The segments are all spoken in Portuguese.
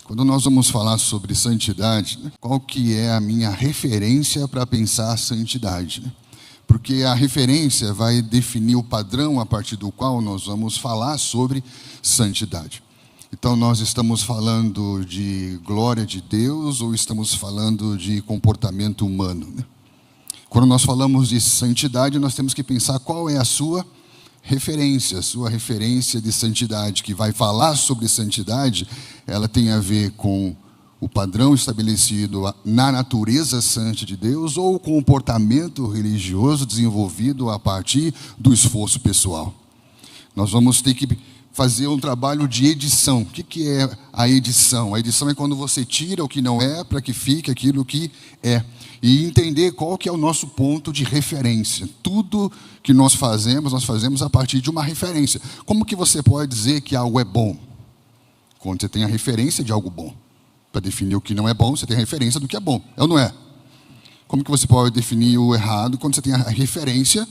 Quando nós vamos falar sobre santidade, qual que é a minha referência para pensar santidade? Porque a referência vai definir o padrão a partir do qual nós vamos falar sobre santidade. Então, nós estamos falando de glória de Deus ou estamos falando de comportamento humano? Quando nós falamos de santidade, nós temos que pensar qual é a sua referência de santidade, que vai falar sobre santidade. Ela tem a ver com o padrão estabelecido na natureza santa de Deus ou o comportamento religioso desenvolvido a partir do esforço pessoal. Nós vamos ter que fazer um trabalho de edição. O que é a edição? A edição é quando você tira o que não é para que fique aquilo que é. E entender qual que é o nosso ponto de referência. Tudo que nós fazemos a partir de uma referência. Como que você pode dizer que algo é bom? Quando você tem a referência de algo bom. Para definir o que não é bom, você tem a referência do que é bom. É ou não é? Como que você pode definir o errado quando você tem a referência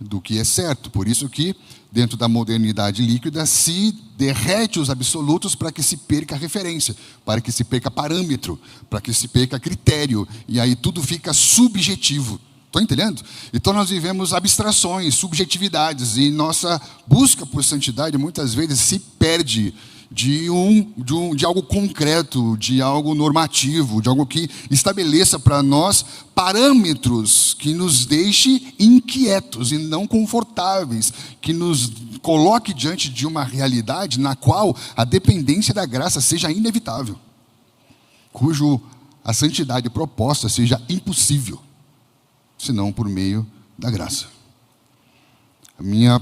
do que é certo? Por isso que, dentro da modernidade líquida, se derrete os absolutos para que se perca a referência, para que se perca parâmetro, para que se perca critério, e aí tudo fica subjetivo. Estão entendendo? Então nós vivemos abstrações, subjetividades, e nossa busca por santidade muitas vezes se perde de algo concreto, de algo normativo, de algo que estabeleça para nós parâmetros que nos deixe inquietos e não confortáveis, que nos coloque diante de uma realidade na qual a dependência da graça seja inevitável, cujo a santidade proposta seja impossível, senão por meio da graça. A minha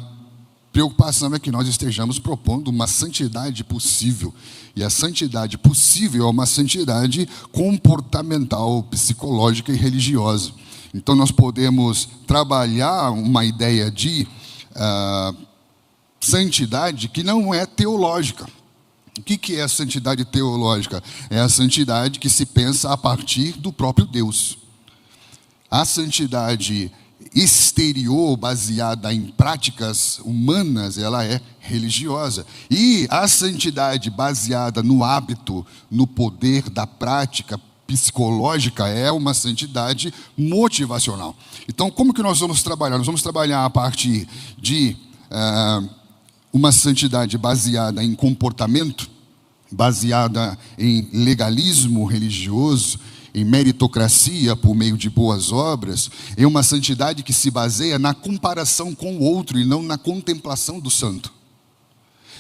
preocupação é que nós estejamos propondo uma santidade possível. E a santidade possível é uma santidade comportamental, psicológica e religiosa. Então nós podemos trabalhar uma ideia de santidade que não é teológica. O que é a santidade teológica? É a santidade que se pensa a partir do próprio Deus. A santidade exterior, baseada em práticas humanas, ela é religiosa. E a santidade baseada no hábito, no poder da prática psicológica, é uma santidade motivacional. Então, como que nós vamos trabalhar? Nós vamos trabalhar a partir de uma santidade baseada em comportamento, baseada em legalismo religioso, em meritocracia por meio de boas obras, é uma santidade que se baseia na comparação com o outro e não na contemplação do santo.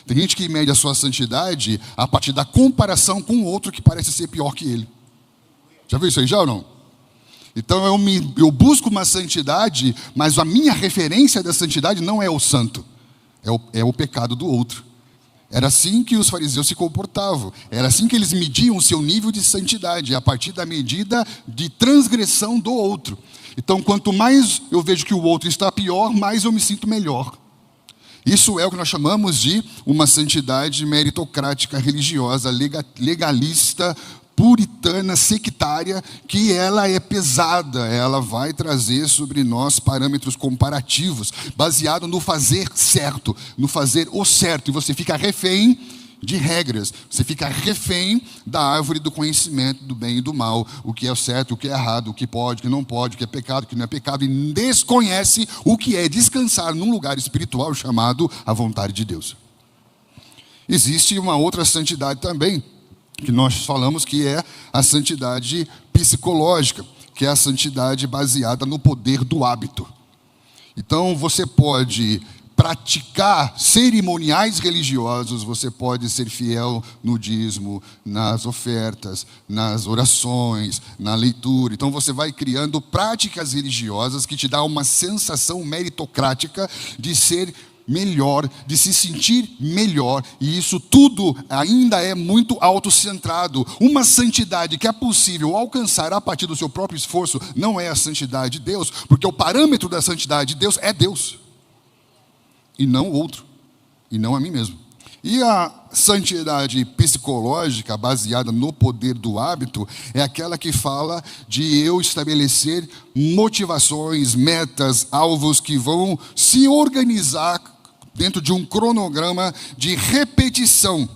Tem gente que mede a sua santidade a partir da comparação com o outro que parece ser pior que ele. Já viu isso aí já ou não? Então eu busco uma santidade, mas a minha referência da santidade não é o santo, é o pecado do outro. Era assim que os fariseus se comportavam. Era assim que eles mediam o seu nível de santidade, a partir da medida de transgressão do outro. Então, quanto mais eu vejo que o outro está pior, mais eu me sinto melhor. Isso é o que nós chamamos de uma santidade meritocrática, religiosa, legalista, puritana, sectária, que ela é pesada, ela vai trazer sobre nós parâmetros comparativos, baseado no fazer certo, no fazer o certo, e você fica refém de regras, você fica refém da árvore do conhecimento do bem e do mal, o que é certo, o que é errado, o que pode, o que não pode, o que é pecado, o que não é pecado, e desconhece o que é descansar num lugar espiritual chamado a vontade de Deus. Existe uma outra santidade também, que nós falamos que é a santidade psicológica, que é a santidade baseada no poder do hábito. Então, você pode praticar cerimoniais religiosos, você pode ser fiel no dízimo, nas ofertas, nas orações, na leitura. Então, você vai criando práticas religiosas que te dão uma sensação meritocrática de ser melhor, de se sentir melhor, e isso tudo ainda é muito autocentrado. Uma santidade que é possível alcançar a partir do seu próprio esforço não é a santidade de Deus, porque o parâmetro da santidade de Deus é Deus, e não o outro, e não a mim mesmo. E a santidade psicológica, baseada no poder do hábito, é aquela que fala de eu estabelecer motivações, metas, alvos que vão se organizar dentro de um cronograma de repetição.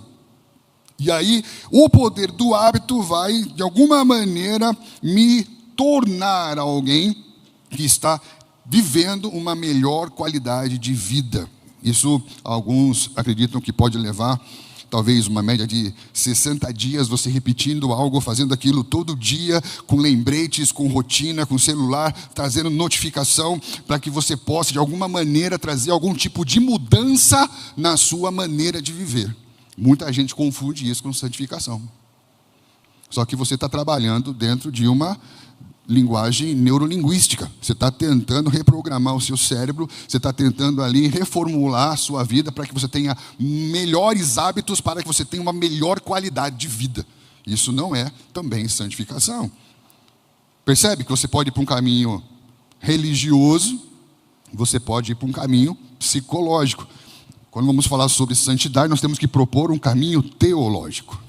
E aí, o poder do hábito vai, de alguma maneira, me tornar alguém que está vivendo uma melhor qualidade de vida. Isso, alguns acreditam que pode levar, talvez, uma média de 60 dias, você repetindo algo, fazendo aquilo todo dia, com lembretes, com rotina, com celular, trazendo notificação, para que você possa, de alguma maneira, trazer algum tipo de mudança na sua maneira de viver. Muita gente confunde isso com santificação. Só que você está trabalhando dentro de uma linguagem neurolinguística. Você está tentando reprogramar o seu cérebro, você está tentando ali reformular a sua vida para que você tenha melhores hábitos, para que você tenha uma melhor qualidade de vida. Isso não é também santificação. Percebe que você pode ir para um caminho religioso, você pode ir para um caminho psicológico. Quando vamos falar sobre santidade, nós temos que propor um caminho teológico.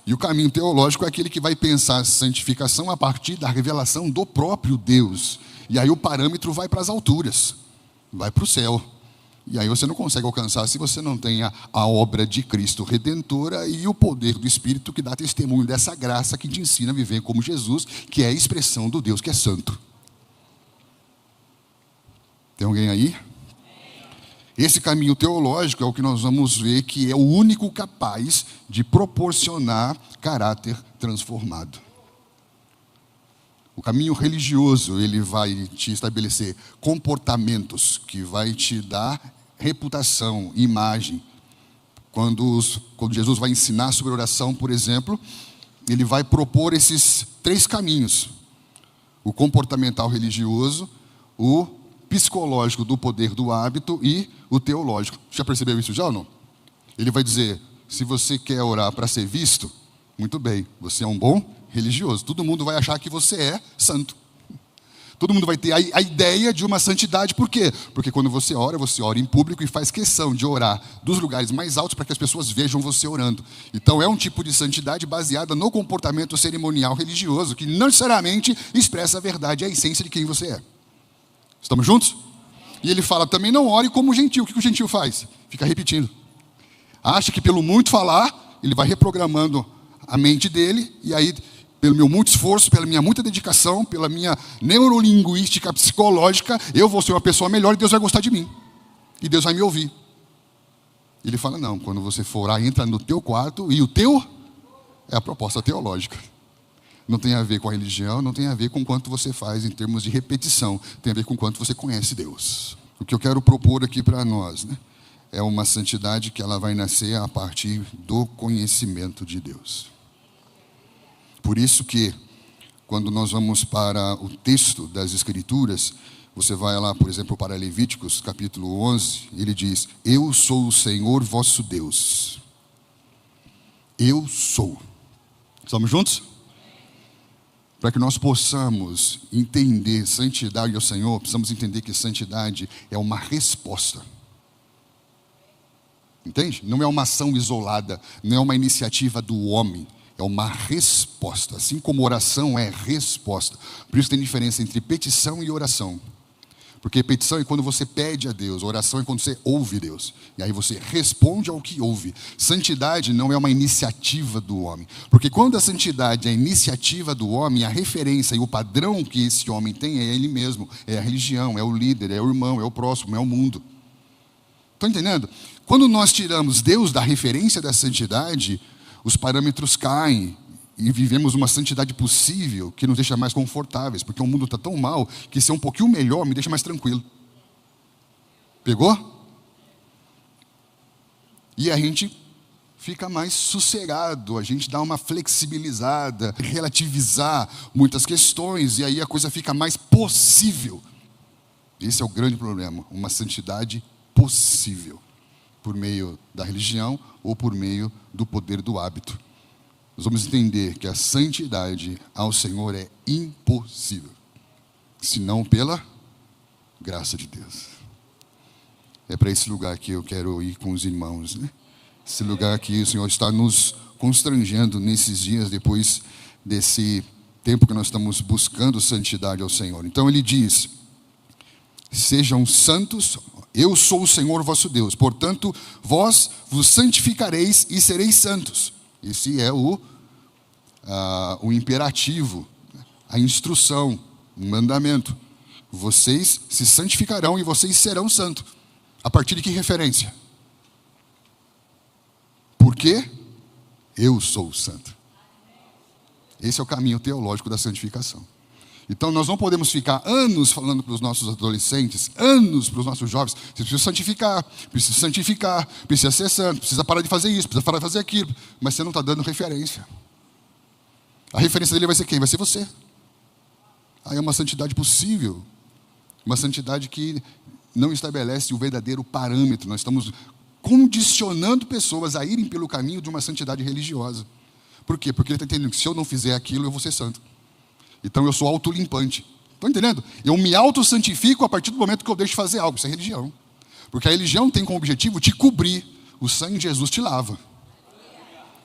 E o caminho teológico é aquele que vai pensar a santificação a partir da revelação do próprio Deus. E aí o parâmetro vai para as alturas, vai para o céu. E aí você não consegue alcançar se você não tem a obra de Cristo redentora e o poder do Espírito que dá testemunho dessa graça que te ensina a viver como Jesus, que é a expressão do Deus que é santo. Tem alguém aí? Esse caminho teológico é o que nós vamos ver que é o único capaz de proporcionar caráter transformado. O caminho religioso, ele vai te estabelecer comportamentos que vai te dar reputação, imagem. Quando Jesus vai ensinar sobre oração, por exemplo, ele vai propor esses 3 caminhos. O comportamental religioso, o psicológico do poder do hábito e o teológico. Já percebeu isso já ou não? Ele vai dizer, se você quer orar para ser visto, muito bem, você é um bom religioso. Todo mundo vai achar que você é santo. Todo mundo vai ter a ideia de uma santidade. Por quê? Porque quando você ora em público e faz questão de orar dos lugares mais altos para que as pessoas vejam você orando. Então é um tipo de santidade baseada no comportamento cerimonial religioso, que não necessariamente expressa a verdade e a essência de quem você é. Estamos juntos? E ele fala também, não ore como o gentil. O que o gentil faz? Fica repetindo. Acha que pelo muito falar, ele vai reprogramando a mente dele, e aí, pelo meu muito esforço, pela minha muita dedicação, pela minha neurolinguística psicológica, eu vou ser uma pessoa melhor e Deus vai gostar de mim. E Deus vai me ouvir. Ele fala, não, quando você for orar, entra no teu quarto, e o teu é a proposta teológica. Não tem a ver com a religião, não tem a ver com quanto você faz em termos de repetição. Tem a ver com quanto você conhece Deus. O que eu quero propor aqui para nós, é uma santidade que ela vai nascer a partir do conhecimento de Deus. Por isso que, quando nós vamos para o texto das Escrituras, você vai lá, por exemplo, para Levíticos, capítulo 11, ele diz, eu sou o Senhor vosso Deus. Eu sou. Estamos juntos? Para que nós possamos entender santidade ao Senhor, precisamos entender que santidade é uma resposta. Entende? Não é uma ação isolada, não é uma iniciativa do homem, é uma resposta. Assim como oração é resposta. Por isso tem diferença entre petição e oração. Porque petição é quando você pede a Deus, oração é quando você ouve Deus. E aí você responde ao que ouve. Santidade não é uma iniciativa do homem. Porque quando a santidade é a iniciativa do homem, a referência e o padrão que esse homem tem é ele mesmo. É a religião, é o líder, é o irmão, é o próximo, é o mundo. Estão entendendo? Quando nós tiramos Deus da referência da santidade, os parâmetros caem. E vivemos uma santidade possível que nos deixa mais confortáveis, porque o mundo está tão mal que ser um pouquinho melhor me deixa mais tranquilo. Pegou? E a gente fica mais sossegado, a gente dá uma flexibilizada, relativizar muitas questões, e aí a coisa fica mais possível. Esse é o grande problema, uma santidade possível, por meio da religião ou por meio do poder do hábito. Nós vamos entender que a santidade ao Senhor é impossível, senão pela graça de Deus. É para esse lugar que eu quero ir com os irmãos, Esse lugar que o Senhor está nos constrangendo nesses dias, depois desse tempo que nós estamos buscando santidade ao Senhor. Então ele diz, Sejam santos, eu sou o Senhor vosso Deus. Portanto, vós vos santificareis e sereis santos. Esse é o imperativo, a instrução, o mandamento. Vocês se santificarão e vocês serão santos. A partir de que referência? Porque eu sou o santo. Esse é o caminho teológico da santificação. Então nós não podemos ficar anos falando para os nossos adolescentes, anos para os nossos jovens: você precisa santificar, precisa ser santo, precisa parar de fazer isso, precisa parar de fazer aquilo. Mas você não está dando referência. A referência dele vai ser quem? Vai ser você. Aí é uma santidade possível, uma santidade que não estabelece o verdadeiro parâmetro. Nós estamos condicionando pessoas a irem pelo caminho de uma santidade religiosa. Por quê? Porque ele está entendendo que se eu não fizer aquilo, eu vou ser santo. Então eu sou autolimpante. Estão entendendo? Eu me autossantifico a partir do momento que eu deixo de fazer algo. Isso é religião. Porque a religião tem como objetivo te cobrir. O sangue de Jesus te lava.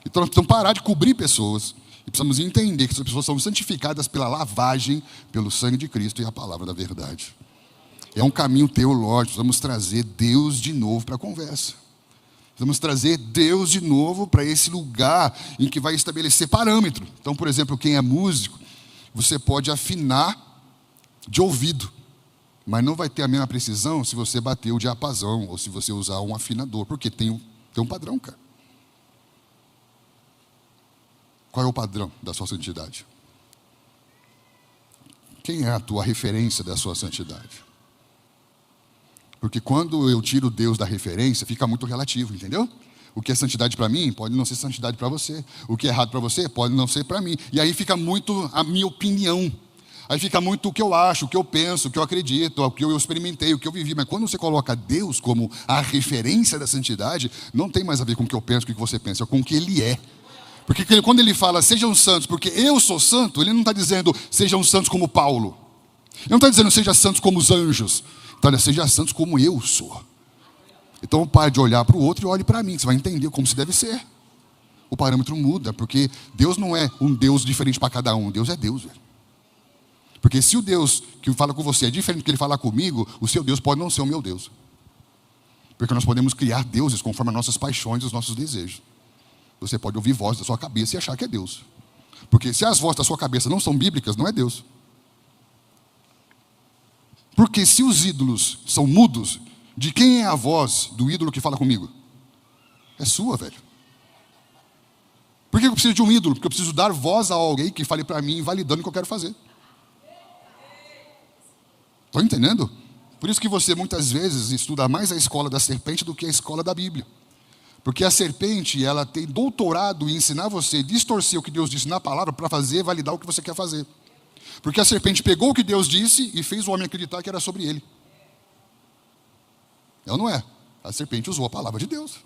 Então nós precisamos parar de cobrir pessoas. E precisamos entender que essas pessoas são santificadas pela lavagem, pelo sangue de Cristo e a palavra da verdade. É um caminho teológico. Vamos trazer Deus de novo para a conversa. Vamos trazer Deus de novo para esse lugar em que vai estabelecer parâmetro. Então, por exemplo, quem é músico, você pode afinar de ouvido, mas não vai ter a mesma precisão se você bater o diapasão ou se você usar um afinador, porque tem um padrão, cara. Qual é o padrão da sua santidade? Quem é a tua referência da sua santidade? Porque quando eu tiro Deus da referência, fica muito relativo, entendeu? O que é santidade para mim pode não ser santidade para você. O que é errado para você pode não ser para mim. E aí fica muito a minha opinião. Aí fica muito o que eu acho, o que eu penso, o que eu acredito, o que eu experimentei, o que eu vivi. Mas quando você coloca Deus como a referência da santidade, não tem mais a ver com o que eu penso, com o que você pensa, é com o que Ele é. Porque quando Ele fala, sejam santos, porque eu sou santo, Ele não está dizendo, sejam santos como Paulo. Ele não está dizendo, sejam santos como os anjos. Então, seja santos como eu sou. Então, pare de olhar para o outro e olhe para mim. Você vai entender como se deve ser. O parâmetro muda, porque Deus não é um Deus diferente para cada um. Deus é Deus, velho. Porque se o Deus que fala com você é diferente do que Ele fala comigo, o seu Deus pode não ser o meu Deus. Porque nós podemos criar deuses conforme as nossas paixões e os nossos desejos. Você pode ouvir vozes da sua cabeça e achar que é Deus. Porque se as vozes da sua cabeça não são bíblicas, não é Deus. Porque se os ídolos são mudos, de quem é a voz do ídolo que fala comigo? É sua, velho. Por que eu preciso de um ídolo? Porque eu preciso dar voz a alguém que fale para mim, validando o que eu quero fazer. Estão entendendo? Por isso que você muitas vezes estuda mais a escola da serpente do que a escola da Bíblia. Porque a serpente, ela tem doutorado em ensinar você a distorcer o que Deus disse na palavra para fazer, validar o que você quer fazer. Porque a serpente pegou o que Deus disse e fez o homem acreditar que era sobre ele. Não é. A serpente usou a palavra de Deus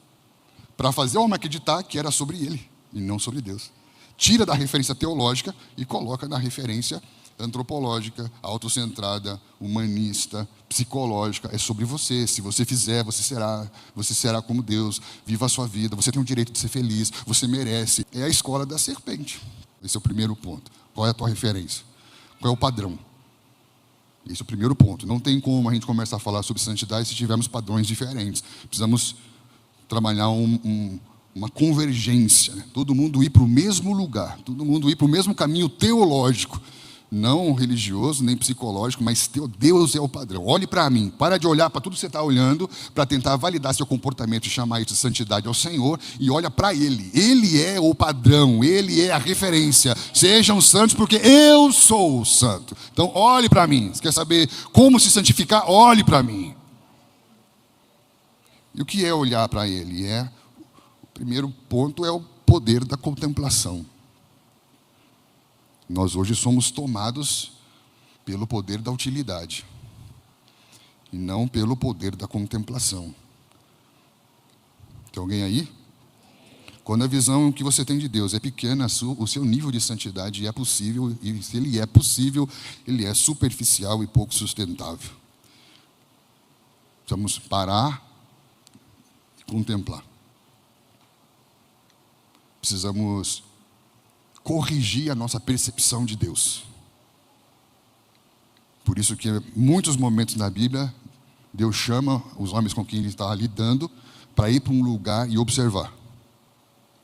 para fazer o homem acreditar que era sobre ele e não sobre Deus. Tira da referência teológica e coloca na referência antropológica, autocentrada, humanista, psicológica. É sobre você. Se você fizer, você será como Deus. Viva a sua vida. Você tem o direito de ser feliz. Você merece. É a escola da serpente. Esse é o primeiro ponto. Qual é a tua referência? Qual é o padrão? Esse é o primeiro ponto. Não tem como a gente começar a falar sobre santidade se tivermos padrões diferentes. Precisamos trabalhar uma convergência, né? Todo mundo ir para o mesmo lugar, todo mundo ir para o mesmo caminho teológico, não religioso, nem psicológico, mas Deus é o padrão. Olhe para mim, para de olhar para tudo que você está olhando, para tentar validar seu comportamento e chamar isso de santidade ao Senhor, e olha para Ele. Ele é o padrão, Ele é a referência. Sejam santos porque eu sou santo. Então olhe para mim. Você quer saber como se santificar? Olhe para mim. E o que é olhar para Ele? O primeiro ponto é o poder da contemplação. Nós hoje somos tomados pelo poder da utilidade e não pelo poder da contemplação. Tem alguém aí? Quando a visão que você tem de Deus é pequena, o seu nível de santidade é possível, e se ele é possível, ele é superficial e pouco sustentável. Precisamos parar e contemplar. Precisamos corrigir a nossa percepção de Deus. Por isso que em muitos momentos na Bíblia, Deus chama os homens com quem ele está lidando para ir para um lugar e observar.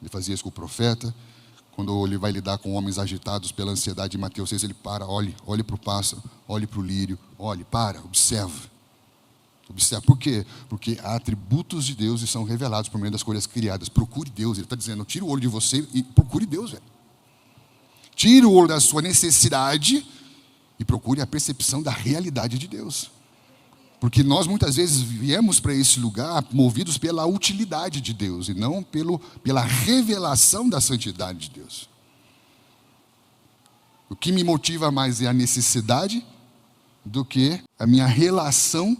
Ele fazia isso com o profeta. Quando ele vai lidar com homens agitados pela ansiedade de Mateus 6, ele para, olhe para o pássaro, olhe para o lírio, observa. Observa. Por quê? Porque há atributos de Deus e são revelados por meio das coisas criadas. Procure Deus. Ele está dizendo, tira o olho de você e procure Deus, velho. Tira o olho da sua necessidade e procure a percepção da realidade de Deus. Porque nós muitas vezes viemos para esse lugar movidos pela utilidade de Deus e não pela revelação da santidade de Deus. O que me motiva mais é a necessidade do que a minha relação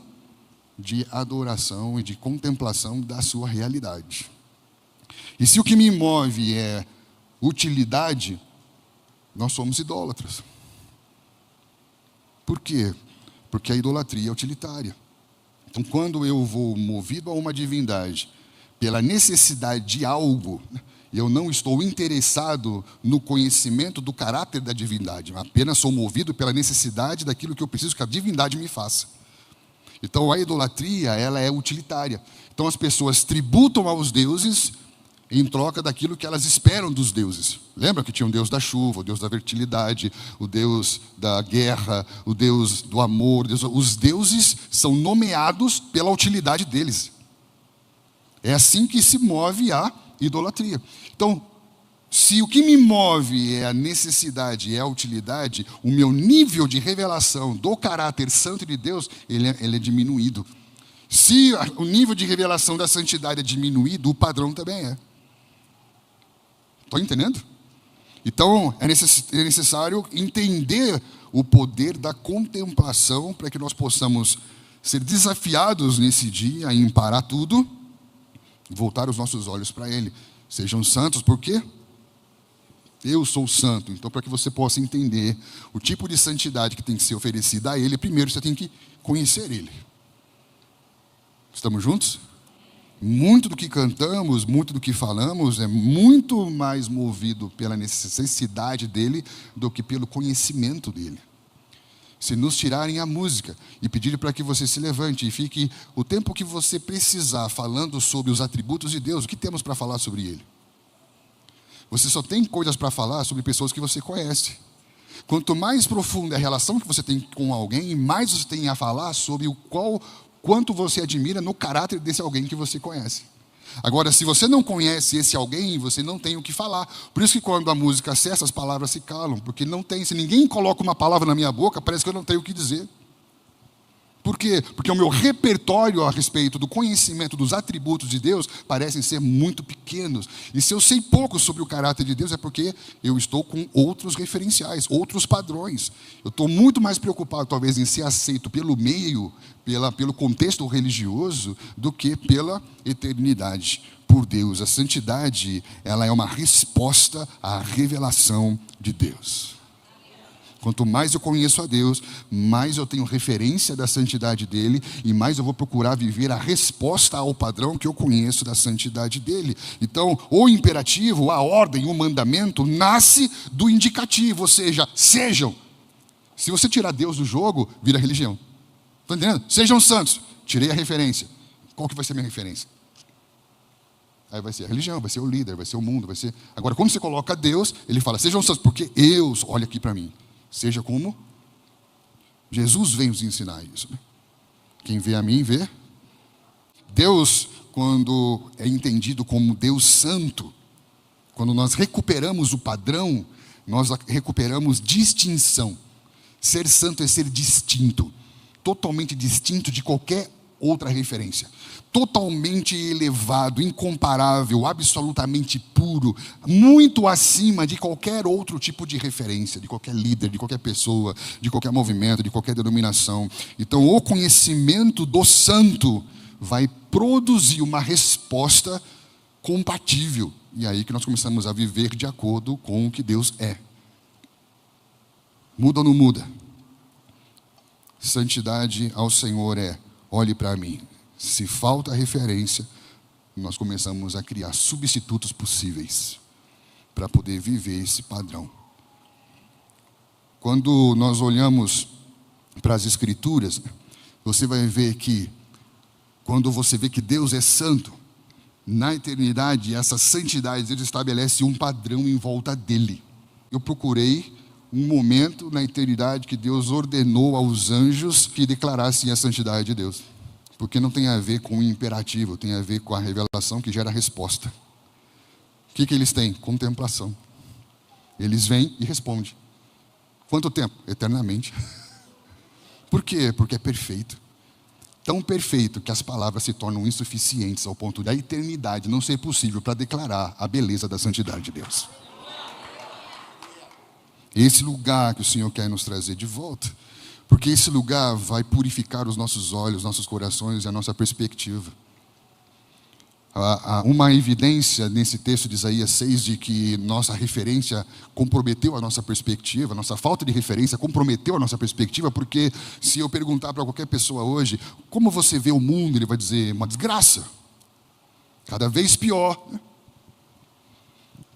de adoração e de contemplação da sua realidade. E se o que me move é utilidade, nós somos idólatras. Por quê? Porque a idolatria é utilitária. Então, quando eu vou movido a uma divindade pela necessidade de algo, eu não estou interessado no conhecimento do caráter da divindade, apenas sou movido pela necessidade daquilo que eu preciso que a divindade me faça. Então, a idolatria, ela é utilitária. Então, as pessoas tributam aos deuses em troca daquilo que elas esperam dos deuses. Lembra que tinha um Deus da chuva, o Deus da fertilidade, o Deus da guerra, o Deus do amor. Os deuses são nomeados pela utilidade deles. É assim que se move a idolatria. Então, se o que me move é a necessidade, é a utilidade, o meu nível de revelação do caráter santo de Deus, ele é diminuído. Se o nível de revelação da santidade é diminuído, o padrão também é. Estão entendendo? Então, é necessário entender o poder da contemplação para que nós possamos ser desafiados nesse dia em parar tudo, voltar os nossos olhos para Ele. Sejam santos, por quê? Eu sou santo. Então, para que você possa entender o tipo de santidade que tem que ser oferecida a Ele, primeiro você tem que conhecer Ele. Estamos juntos? Muito do que cantamos, muito do que falamos é muito mais movido pela necessidade dele do que pelo conhecimento dele. Se nos tirarem a música e pedirem para que você se levante e fique o tempo que você precisar falando sobre os atributos de Deus, o que temos para falar sobre ele? Você só tem coisas para falar sobre pessoas que você conhece. Quanto mais profunda é a relação que você tem com alguém, mais você tem a falar sobre quanto você admira no caráter desse alguém que você conhece. Agora, se você não conhece esse alguém, você não tem o que falar. Por isso que quando a música cessa, as palavras se calam. Porque não tem. Se ninguém coloca uma palavra na minha boca, parece que eu não tenho o que dizer. Por quê? Porque o meu repertório a respeito do conhecimento dos atributos de Deus parecem ser muito pequenos. E se eu sei pouco sobre o caráter de Deus, é porque eu estou com outros referenciais, outros padrões. Eu estou muito mais preocupado, talvez, em ser aceito pelo meio, pelo contexto religioso, do que pela eternidade por Deus. A santidade, ela é uma resposta à revelação de Deus. Quanto mais eu conheço a Deus, mais eu tenho referência da santidade dele e mais eu vou procurar viver a resposta ao padrão que eu conheço da santidade dele. Então, o imperativo, a ordem, o mandamento nasce do indicativo, ou seja, sejam. Se você tirar Deus do jogo, vira religião. Estão entendendo? Sejam santos. Tirei a referência. Qual que vai ser a minha referência? Aí vai ser a religião, vai ser o líder, vai ser o mundo, vai ser... Agora, quando você coloca Deus, ele fala, sejam santos, porque olha aqui para mim. Seja como Jesus vem nos ensinar isso. Né? Quem vê a mim, vê. Deus, quando é entendido como Deus santo, quando nós recuperamos o padrão, nós recuperamos distinção. Ser santo é ser distinto. Totalmente distinto de qualquer outra referência. Totalmente elevado, incomparável, absolutamente puro, muito acima de qualquer outro tipo de referência, de qualquer líder, de qualquer pessoa, de qualquer movimento, de qualquer denominação. Então, o conhecimento do santo vai produzir uma resposta compatível. E aí que nós começamos a viver de acordo com o que Deus é. Muda ou não muda? Santidade ao Senhor é, olhe para mim. Se falta referência, nós começamos a criar substitutos possíveis para poder viver esse padrão. Quando nós olhamos para as Escrituras, você vai ver que, quando você vê que Deus é santo, na eternidade, essa santidade, Deus estabelece um padrão em volta dele. Eu procurei um momento na eternidade que Deus ordenou aos anjos que declarassem a santidade de Deus. Porque não tem a ver com o imperativo, tem a ver com a revelação que gera a resposta. O que eles têm? Contemplação. Eles vêm e respondem. Quanto tempo? Eternamente. Por quê? Porque é perfeito. Tão perfeito que as palavras se tornam insuficientes ao ponto da eternidade não ser possível para declarar a beleza da santidade de Deus. Esse lugar que o Senhor quer nos trazer de volta, porque esse lugar vai purificar os nossos olhos, nossos corações e a nossa perspectiva. Há uma evidência nesse texto de Isaías 6 de que nossa referência comprometeu a nossa perspectiva, nossa falta de referência comprometeu a nossa perspectiva, porque se eu perguntar para qualquer pessoa hoje, como você vê o mundo, ele vai dizer, uma desgraça, cada vez pior.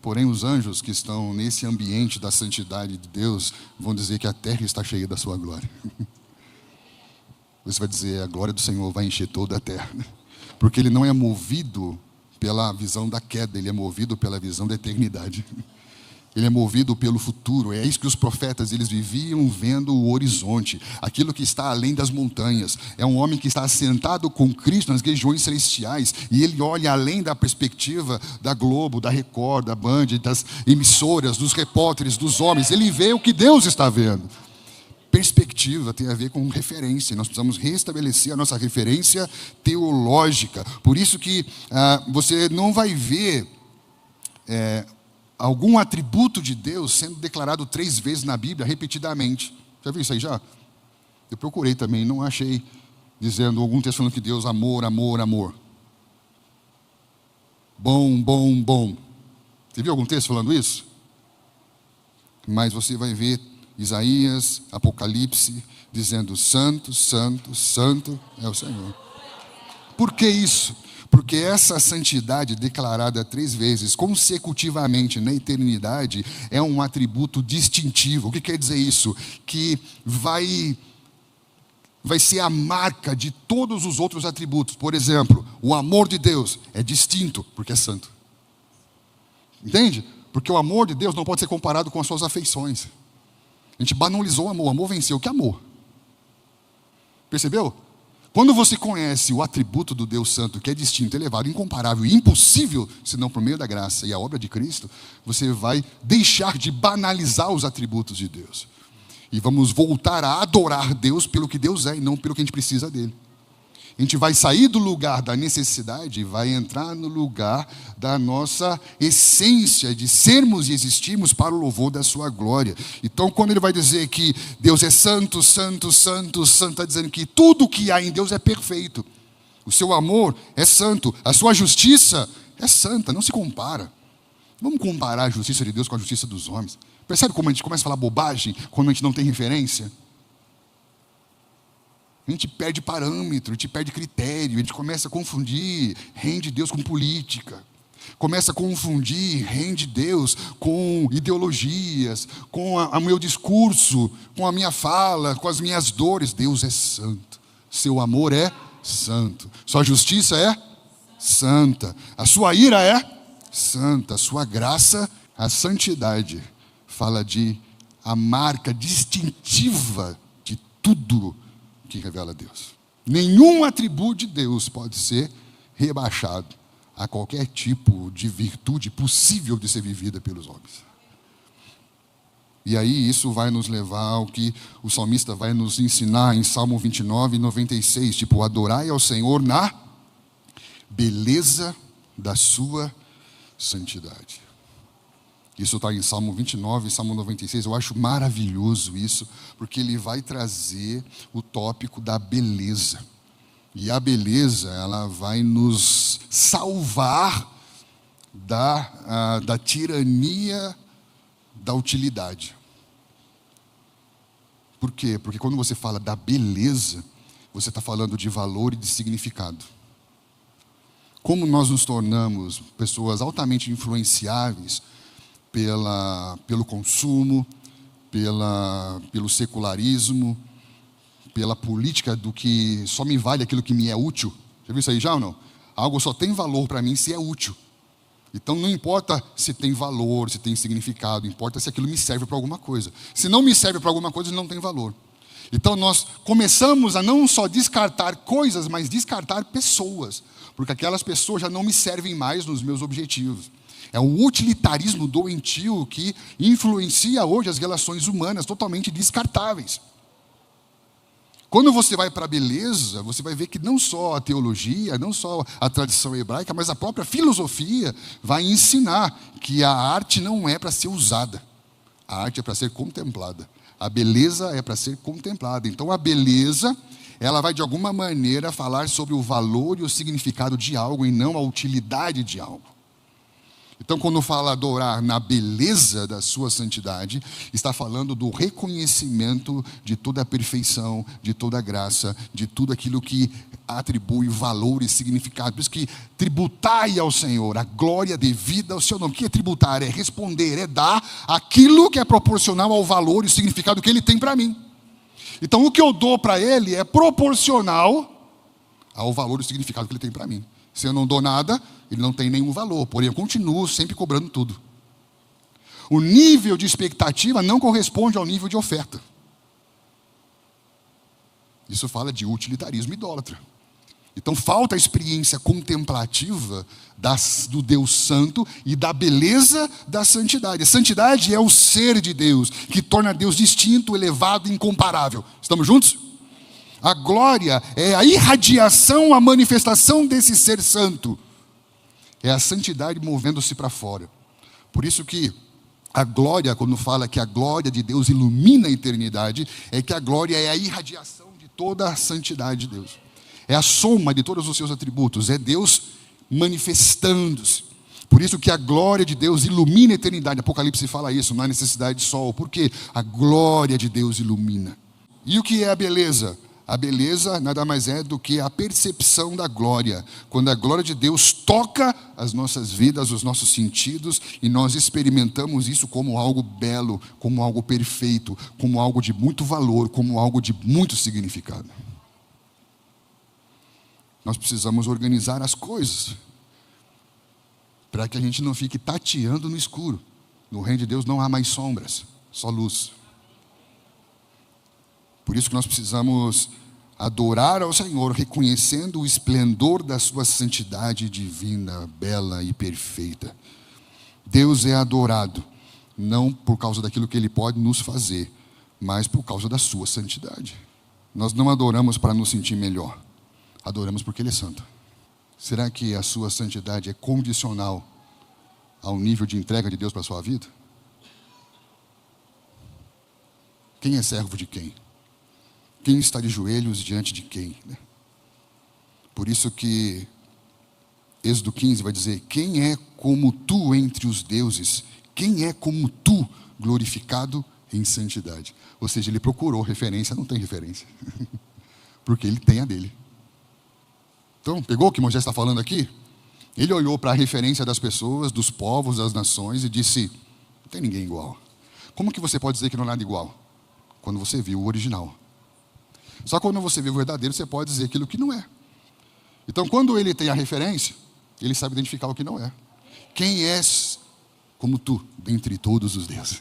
Porém, os anjos que estão nesse ambiente da santidade de Deus vão dizer que a terra está cheia da sua glória. Você vai dizer, a glória do Senhor vai encher toda a terra. Porque ele não é movido pela visão da queda, ele é movido pela visão da eternidade. Ele é movido pelo futuro. É isso que os profetas, eles viviam vendo o horizonte, aquilo que está além das montanhas. É um homem que está sentado com Cristo nas regiões celestiais, e ele olha além da perspectiva da Globo, da Record, da Band, das emissoras, dos repórteres, dos homens. Ele vê o que Deus está vendo. Perspectiva tem a ver com referência. Nós precisamos restabelecer a nossa referência teológica. Por isso que você não vai ver algum atributo de Deus sendo declarado 3 vezes na Bíblia, repetidamente. Já viu isso aí já? Eu procurei também, não achei dizendo algum texto falando que Deus, amor, amor, amor. Bom, bom, bom. Você viu algum texto falando isso? Mas você vai ver Isaías, Apocalipse, dizendo santo, santo, santo é o Senhor. Por que isso? Porque essa santidade declarada 3 vezes consecutivamente na eternidade é um atributo distintivo. O que quer dizer isso? Que vai ser a marca de todos os outros atributos. Por exemplo, o amor de Deus é distinto porque é santo. Entende? Porque o amor de Deus não pode ser comparado com as suas afeições. A gente banalizou o amor. O amor venceu. Que amor? Percebeu? Quando você conhece o atributo do Deus Santo, que é distinto, elevado, incomparável e impossível, senão por meio da graça e a obra de Cristo, você vai deixar de banalizar os atributos de Deus. E vamos voltar a adorar Deus pelo que Deus é e não pelo que a gente precisa dele. A gente vai sair do lugar da necessidade e vai entrar no lugar da nossa essência de sermos e existirmos para o louvor da sua glória. Então, quando ele vai dizer que Deus é santo, santo, santo, santo, está dizendo que tudo que há em Deus é perfeito. O seu amor é santo, a sua justiça é santa, não se compara. Vamos comparar a justiça de Deus com a justiça dos homens. Percebe como a gente começa a falar bobagem quando a gente não tem referência? A gente perde parâmetro, a gente perde critério, a gente começa a confundir reino de Deus com política. Começa a confundir reino de Deus com ideologias, com o meu discurso, com a minha fala, com as minhas dores. Deus é santo. Seu amor é santo. Sua justiça é santa. A sua ira é santa. A sua graça, a santidade, fala de a marca distintiva de tudo que revela Deus. Nenhum atributo de Deus pode ser rebaixado a qualquer tipo de virtude possível de ser vivida pelos homens. E aí isso vai nos levar ao que o salmista vai nos ensinar em Salmo 29 e 96, tipo, adorai ao Senhor na beleza da sua santidade. Isso está em Salmo 29 e Salmo 96. Eu acho maravilhoso isso, porque ele vai trazer o tópico da beleza. E a beleza, ela vai nos salvar da tirania da utilidade. Por quê? Porque quando você fala da beleza, você está falando de valor e de significado. Como nós nos tornamos pessoas altamente influenciáveis pelo consumo, pelo secularismo, pela política do que só me vale aquilo que me é útil. Já viu isso aí já ou não? Algo só tem valor para mim se é útil. Então não importa se tem valor, se tem significado, importa se aquilo me serve para alguma coisa. Se não me serve para alguma coisa, não tem valor. Então nós começamos a não só descartar coisas, mas descartar pessoas, porque aquelas pessoas já não me servem mais nos meus objetivos. É o utilitarismo doentio que influencia hoje as relações humanas, totalmente descartáveis. Quando você vai para a beleza, você vai ver que não só a teologia, não só a tradição hebraica, mas a própria filosofia vai ensinar que a arte não é para ser usada. A arte é para ser contemplada. A beleza é para ser contemplada. Então a beleza, ela vai de alguma maneira falar sobre o valor e o significado de algo e não a utilidade de algo. Então, quando fala adorar na beleza da sua santidade, está falando do reconhecimento de toda a perfeição, de toda a graça, de tudo aquilo que atribui valor e significado. Por isso que tributai ao Senhor a glória devida ao seu nome. O que é tributar? É responder, é dar aquilo que é proporcional ao valor e significado que Ele tem para mim. Então, o que eu dou para Ele é proporcional ao valor e significado que Ele tem para mim. Se eu não dou nada, ele não tem nenhum valor, porém eu continuo sempre cobrando tudo. O nível de expectativa não corresponde ao nível de oferta. Isso fala de utilitarismo idólatra. Então falta a experiência contemplativa do Deus Santo e da beleza da santidade. A santidade é o ser de Deus, que torna Deus distinto, elevado e incomparável. Estamos juntos? A glória é a irradiação, a manifestação desse ser santo. É a santidade movendo-se para fora. Por isso que a glória, quando fala que a glória de Deus ilumina a eternidade, é que a glória é a irradiação de toda a santidade de Deus. É a soma de todos os seus atributos. É Deus manifestando-se. Por isso que a glória de Deus ilumina a eternidade. Apocalipse fala isso, não há necessidade de sol. Por quê? A glória de Deus ilumina. E o que é a beleza? A beleza nada mais é do que a percepção da glória. Quando a glória de Deus toca as nossas vidas, os nossos sentidos, e nós experimentamos isso como algo belo, como algo perfeito, como algo de muito valor, como algo de muito significado. Nós precisamos organizar as coisas para que a gente não fique tateando no escuro. No reino de Deus não há mais sombras, só luz. Por isso que nós precisamos adorar ao Senhor, reconhecendo o esplendor da sua santidade divina, bela e perfeita. Deus é adorado, não por causa daquilo que Ele pode nos fazer, mas por causa da sua santidade. Nós não adoramos para nos sentir melhor, adoramos porque Ele é santo. Será que a sua santidade é condicional ao nível de entrega de Deus para a sua vida? Quem é servo de quem? Quem está de joelhos diante de quem? Por isso que Êxodo 15 vai dizer: quem é como tu entre os deuses? Quem é como tu, glorificado em santidade? Ou seja, ele procurou referência, não tem referência. Porque ele tem a dele. Então, pegou o que Moisés está falando aqui? Ele olhou para a referência das pessoas, dos povos, das nações e disse: não tem ninguém igual. Como que você pode dizer que não há nada igual? Quando você viu o original. Só quando você vê o verdadeiro, você pode dizer aquilo que não é. Então, quando ele tem a referência, ele sabe identificar o que não é. Quem és como tu, dentre todos os deuses?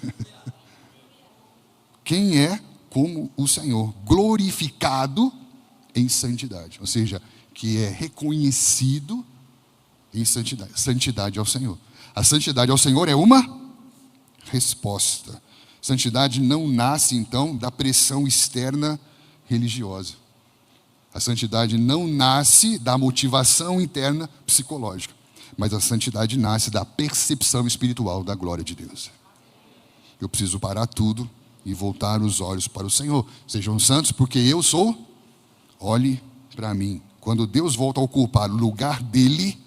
Quem é como o Senhor, glorificado em santidade. Ou seja, que é reconhecido em santidade. Santidade ao Senhor. A santidade ao Senhor é uma resposta. Santidade não nasce, então, da pressão externa religiosa. A santidade não nasce da motivação interna psicológica, mas a santidade nasce da percepção espiritual da glória de Deus. Eu preciso parar tudo e voltar os olhos para o Senhor. Sejam santos porque eu sou. Olhe para mim. Quando Deus volta a ocupar o lugar dele,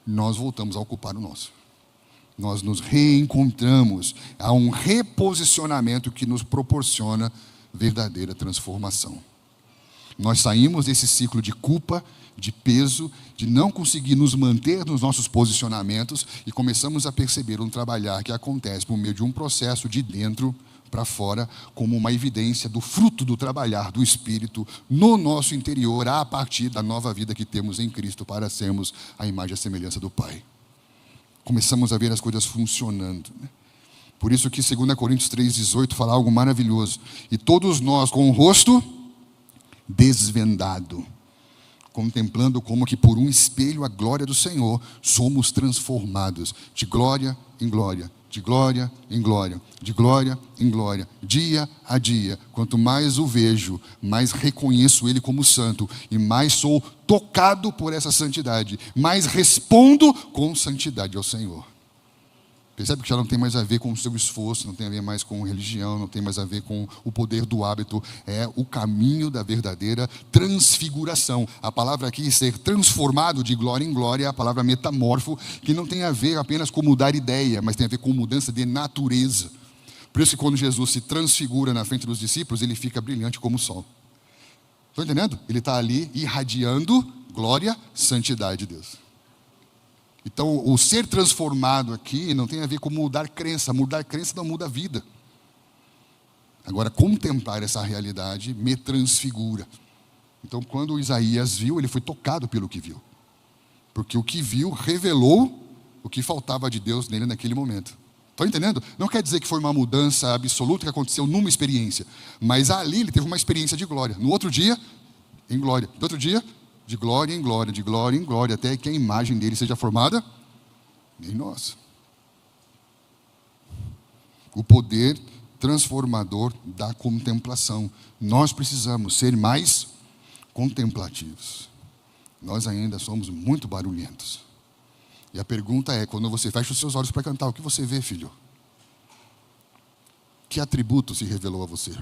nós voltamos a ocupar o nosso. Nós nos reencontramos. Há um reposicionamento que nos proporciona verdadeira transformação. Nós saímos desse ciclo de culpa, de peso, de não conseguir nos manter nos nossos posicionamentos e começamos a perceber um trabalhar que acontece por meio de um processo de dentro para fora como uma evidência do fruto do trabalhar do Espírito no nosso interior, a partir da nova vida que temos em Cristo para sermos a imagem e a semelhança do Pai. Começamos a ver as coisas funcionando, né? Por isso que 2 Coríntios 3,18 fala algo maravilhoso. E todos nós com o rosto desvendado, contemplando como que por um espelho a glória do Senhor, somos transformados de glória em glória, de glória em glória, de glória em glória, dia a dia. Quanto mais o vejo, mais reconheço Ele como santo e mais sou tocado por essa santidade, mais respondo com santidade ao Senhor. Percebe que já não tem mais a ver com o seu esforço, não tem a ver mais com religião, não tem mais a ver com o poder do hábito. É o caminho da verdadeira transfiguração. A palavra aqui, ser transformado de glória em glória, é a palavra metamorfo, que não tem a ver apenas com mudar ideia, mas tem a ver com mudança de natureza. Por isso que quando Jesus se transfigura na frente dos discípulos, ele fica brilhante como o sol. Estão entendendo? Ele está ali irradiando glória, santidade de Deus. Então, o ser transformado aqui não tem a ver com mudar crença. Mudar crença não muda a vida. Agora, contemplar essa realidade me transfigura. Então, quando Isaías viu, ele foi tocado pelo que viu. Porque o que viu revelou o que faltava de Deus nele naquele momento. Estão entendendo? Não quer dizer que foi uma mudança absoluta que aconteceu numa experiência. Mas ali ele teve uma experiência de glória. No outro dia, em glória. No outro dia, de glória em glória, de glória em glória, até que a imagem dele seja formada em nós. O poder transformador da contemplação. Nós precisamos ser mais contemplativos. Nós ainda somos muito barulhentos. E a pergunta é, quando você fecha os seus olhos para cantar, o que você vê, filho? Que atributo se revelou a você?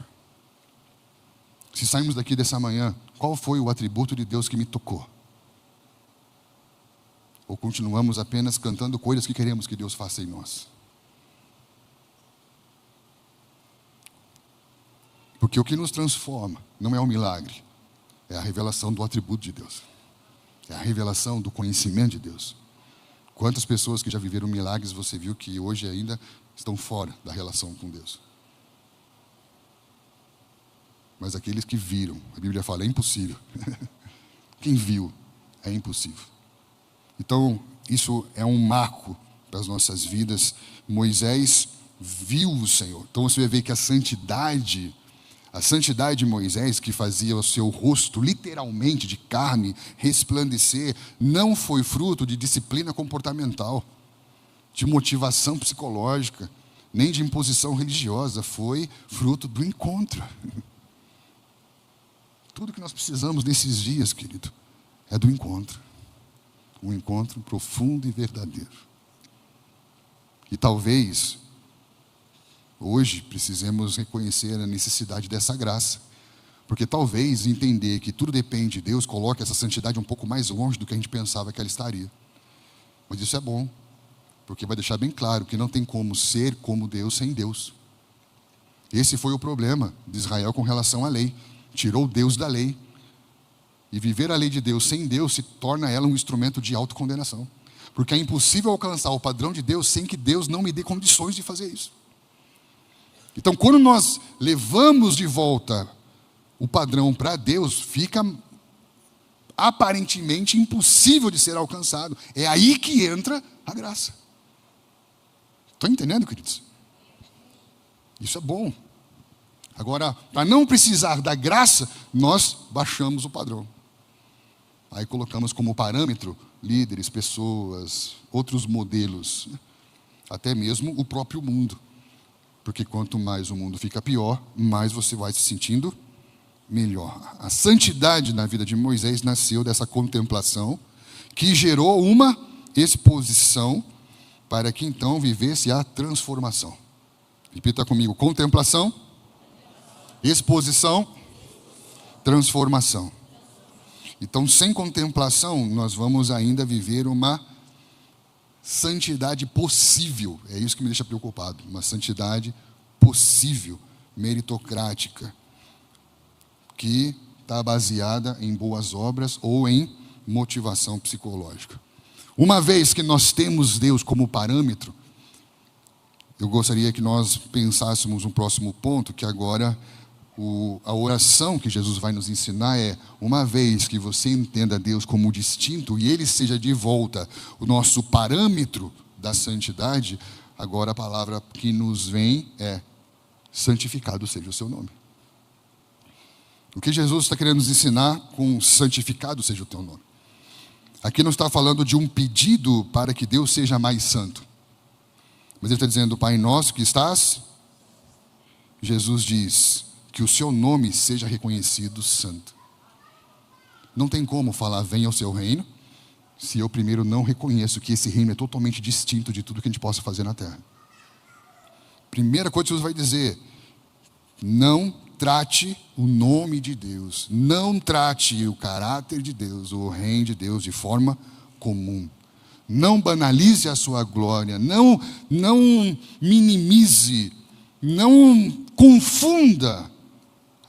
Se saímos daqui dessa manhã, qual foi o atributo de Deus que me tocou? Ou continuamos apenas cantando coisas que queremos que Deus faça em nós? Porque o que nos transforma não é um milagre, é a revelação do atributo de Deus. É a revelação do conhecimento de Deus. Quantas pessoas que já viveram milagres você viu que hoje ainda estão fora da relação com Deus? Mas aqueles que viram, a Bíblia fala, é impossível. Quem viu, é impossível. Então, isso é um marco para as nossas vidas. Moisés viu o Senhor. Então, você vai ver que a santidade de Moisés, que fazia o seu rosto, literalmente, de carne, resplandecer, não foi fruto de disciplina comportamental, de motivação psicológica, nem de imposição religiosa. Foi fruto do encontro. Tudo que nós precisamos nesses dias, querido, é do encontro. Um encontro profundo e verdadeiro. E talvez, hoje, precisemos reconhecer a necessidade dessa graça. Porque talvez entender que tudo depende de Deus coloque essa santidade um pouco mais longe do que a gente pensava que ela estaria. Mas isso é bom, porque vai deixar bem claro que não tem como ser como Deus sem Deus. Esse foi o problema de Israel com relação à lei. Tirou Deus da lei. E viver a lei de Deus sem Deus se torna ela um instrumento de autocondenação. Porque é impossível alcançar o padrão de Deus sem que Deus não me dê condições de fazer isso. Então, quando nós levamos de volta o padrão para Deus, fica aparentemente impossível de ser alcançado. É aí que entra a graça. Estão entendendo, queridos? Isso é bom. Agora, para não precisar da graça, nós baixamos o padrão. Aí colocamos como parâmetro líderes, pessoas, outros modelos, né? Até mesmo o próprio mundo. Porque quanto mais o mundo fica pior, mais você vai se sentindo melhor. A santidade na vida de Moisés nasceu dessa contemplação, que gerou uma exposição para que então vivesse a transformação. Repita comigo: contemplação, exposição, transformação. Então, sem contemplação, nós vamos ainda viver uma santidade possível. É isso que me deixa preocupado. Uma santidade possível, meritocrática, que está baseada em boas obras ou em motivação psicológica. Uma vez que nós temos Deus como parâmetro, eu gostaria que nós pensássemos um próximo ponto, que agora a oração que Jesus vai nos ensinar é: uma vez que você entenda Deus como distinto e Ele seja de volta o nosso parâmetro da santidade, agora a palavra que nos vem é: santificado seja o seu nome. O que Jesus está querendo nos ensinar com santificado seja o teu nome? Aqui não está falando de um pedido para que Deus seja mais santo, mas Ele está dizendo: Pai nosso que estás, Jesus diz que o seu nome seja reconhecido santo. Não tem como falar venha o seu reino se eu primeiro não reconheço que esse reino é totalmente distinto de tudo que a gente possa fazer na terra. Primeira coisa que Jesus vai dizer: não trate o nome de Deus, não trate o caráter de Deus, o reino de Deus de forma comum. Não banalize a sua glória, não minimize, não confunda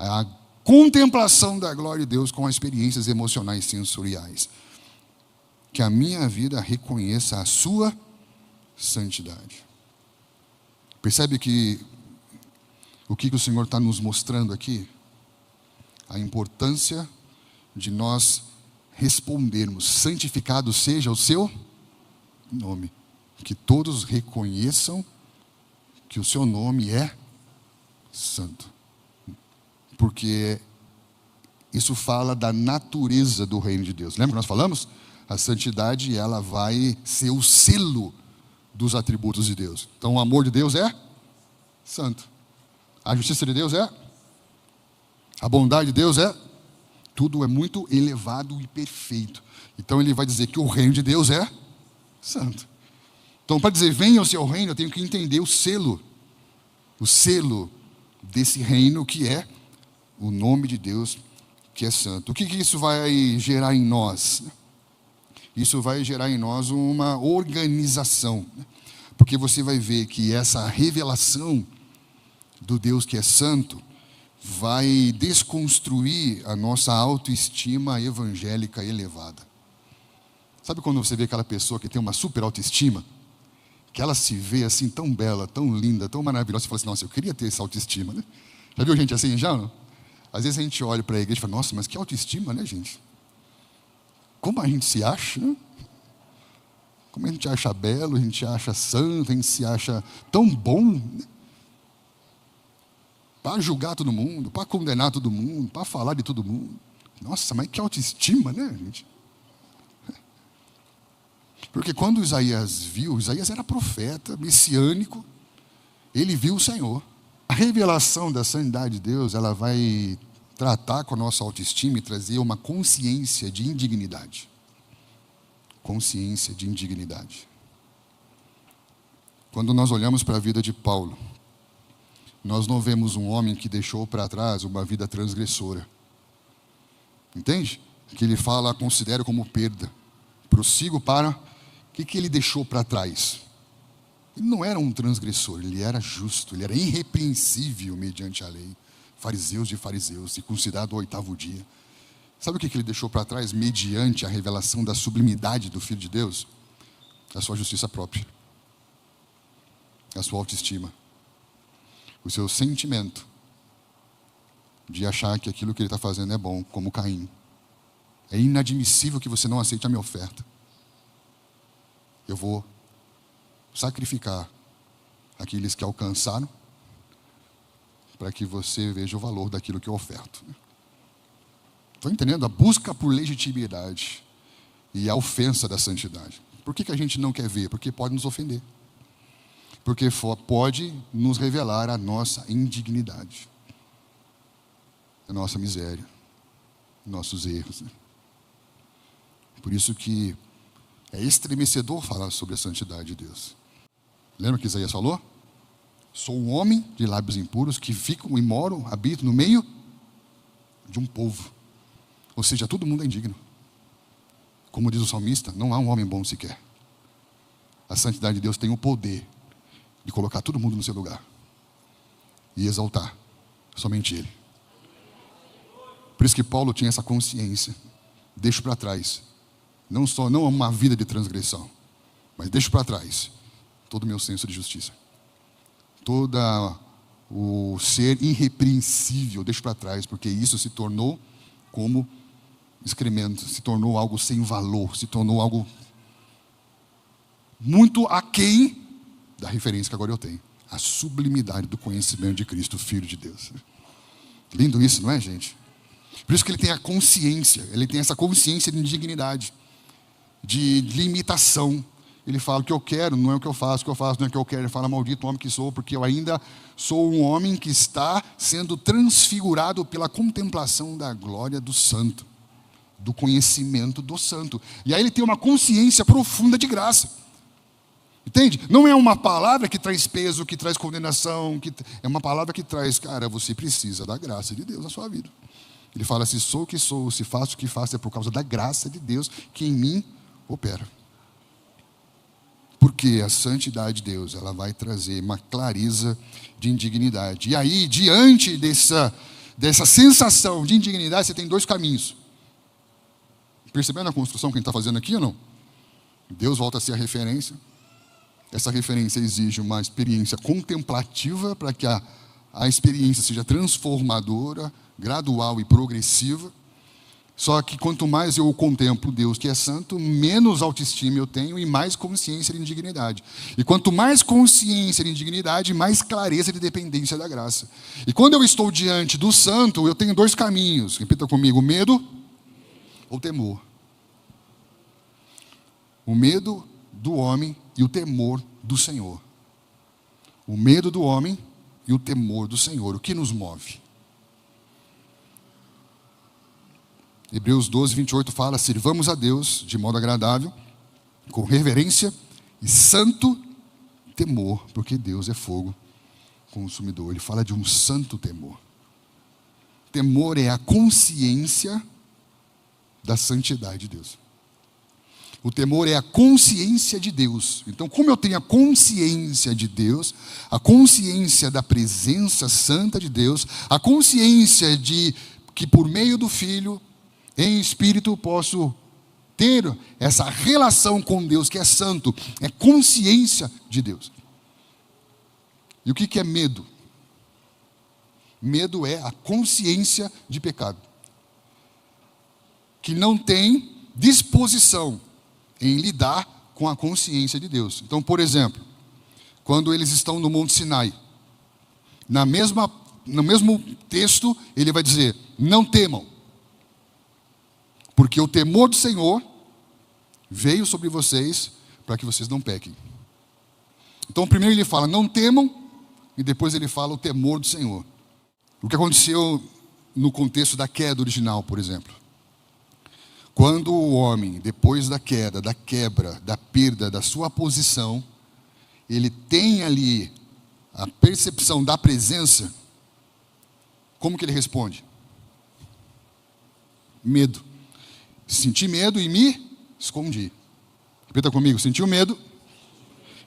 a contemplação da glória de Deus com as experiências emocionais sensoriais. Que a minha vida reconheça a sua santidade. Percebe que o que o Senhor está nos mostrando aqui? A importância de nós respondermos: santificado seja o seu nome. Que todos reconheçam que o seu nome é santo. Porque isso fala da natureza do reino de Deus. Lembra que nós falamos? A santidade, ela vai ser o selo dos atributos de Deus. Então o amor de Deus é santo. A justiça de Deus é. A bondade de Deus é. Tudo é muito elevado e perfeito. Então ele vai dizer que o reino de Deus é santo. Então, para dizer venha o seu reino, eu tenho que entender o selo desse reino que é o nome de Deus, que é santo. O que isso vai gerar em nós? Isso vai gerar em nós uma organização, porque você vai ver que essa revelação do Deus que é santo vai desconstruir a nossa autoestima evangélica elevada. Sabe quando você vê aquela pessoa que tem uma super autoestima, que ela se vê assim tão bela, tão linda, tão maravilhosa, você fala assim: nossa, eu queria ter essa autoestima, né? Já viu gente assim, já não? Às vezes a gente olha para a igreja e fala: nossa, mas que autoestima, né, gente? Como a gente se acha, né? Como a gente acha belo, a gente acha santo, a gente se acha tão bom, né? Para julgar todo mundo, para condenar todo mundo, para falar de todo mundo. Nossa, mas que autoestima, né, gente? Porque quando Isaías viu, Isaías era profeta, messiânico, ele viu o Senhor. A revelação da santidade de Deus, ela vai tratar com a nossa autoestima e trazer uma consciência de indignidade. Consciência de indignidade. Quando nós olhamos para a vida de Paulo, nós não vemos um homem que deixou para trás uma vida transgressora. Entende? Que ele fala, considero como perda. Prossigo para... O que ele deixou para trás? Ele não era um transgressor, ele era justo, ele era irrepreensível mediante a lei. Fariseus de fariseus, circuncidado ao 8º dia. Sabe o que ele deixou para trás mediante a revelação da sublimidade do Filho de Deus? A sua justiça própria. A sua autoestima. O seu sentimento de achar que aquilo que ele está fazendo é bom, como Caim. É inadmissível que você não aceite a minha oferta. Eu vou sacrificar aqueles que alcançaram para que você veja o valor daquilo que eu oferto. Estão entendendo? A busca por legitimidade e a ofensa da santidade. Por que a gente não quer ver? Porque pode nos ofender. Porque pode nos revelar a nossa indignidade, a nossa miséria, nossos erros. Por isso que é estremecedor falar sobre a santidade de Deus. Lembra que Isaías falou? Sou um homem de lábios impuros que fico e moro, habito no meio de um povo. Ou seja, todo mundo é indigno. Como diz o salmista, não há um homem bom sequer. A santidade de Deus tem o poder de colocar todo mundo no seu lugar e exaltar somente Ele. Por isso que Paulo tinha essa consciência. Deixo para trás não uma vida de transgressão, mas deixo para trás todo o meu senso de justiça. toda o ser irrepreensível, deixa para trás, porque isso se tornou como excremento, se tornou algo sem valor, se tornou algo muito aquém da referência que agora eu tenho, a sublimidade do conhecimento de Cristo, Filho de Deus. Lindo isso, não é, gente? Por isso que ele tem a consciência, ele tem essa consciência de indignidade, de limitação. Ele fala: o que eu quero não é o que eu faço não é o que eu quero. Ele fala: maldito homem que sou, porque eu ainda sou um homem que está sendo transfigurado pela contemplação da glória do santo, do conhecimento do santo. E aí ele tem uma consciência profunda de graça. Entende? Não é uma palavra que traz peso, que traz condenação, é uma palavra que traz: cara, você precisa da graça de Deus na sua vida. Ele fala: se sou o que sou, se faço o que faço, é por causa da graça de Deus que em mim opera. Porque a santidade de Deus, ela vai trazer uma clareza de indignidade. E aí, diante dessa sensação de indignidade, você tem dois caminhos. Percebendo a construção que a gente está fazendo aqui ou não? Deus volta a ser a referência. Essa referência exige uma experiência contemplativa para que a experiência seja transformadora, gradual e progressiva. Só que quanto mais eu contemplo Deus que é santo, menos autoestima eu tenho e mais consciência de indignidade. E quanto mais consciência de indignidade, mais clareza de dependência da graça. E quando eu estou diante do santo, eu tenho dois caminhos. Repita comigo: medo ou temor. O medo do homem e o temor do Senhor. O medo do homem e o temor do Senhor. O que nos move? Hebreus 12, 28 fala: sirvamos a Deus de modo agradável, com reverência e santo temor, porque Deus é fogo consumidor. Ele fala de um santo temor. Temor é a consciência da santidade de Deus. O temor é a consciência de Deus. Então, como eu tenho a consciência de Deus, a consciência da presença santa de Deus, a consciência de que por meio do Filho, em espírito, posso ter essa relação com Deus que é santo, é consciência de Deus. E o que é medo? Medo é a consciência de pecado, que não tem disposição em lidar com a consciência de Deus. Então, por exemplo, quando eles estão no Monte Sinai, no mesmo texto, ele vai dizer: não temam, porque o temor do Senhor veio sobre vocês para que vocês não pequem. Então, primeiro ele fala: não temam, e depois ele fala o temor do Senhor. O que aconteceu no contexto da queda original, por exemplo? Quando o homem, depois da queda, da quebra, da perda da sua posição, ele tem ali a percepção da presença, como que ele responde? Medo. Senti medo e me escondi. Repita comigo: sentiu medo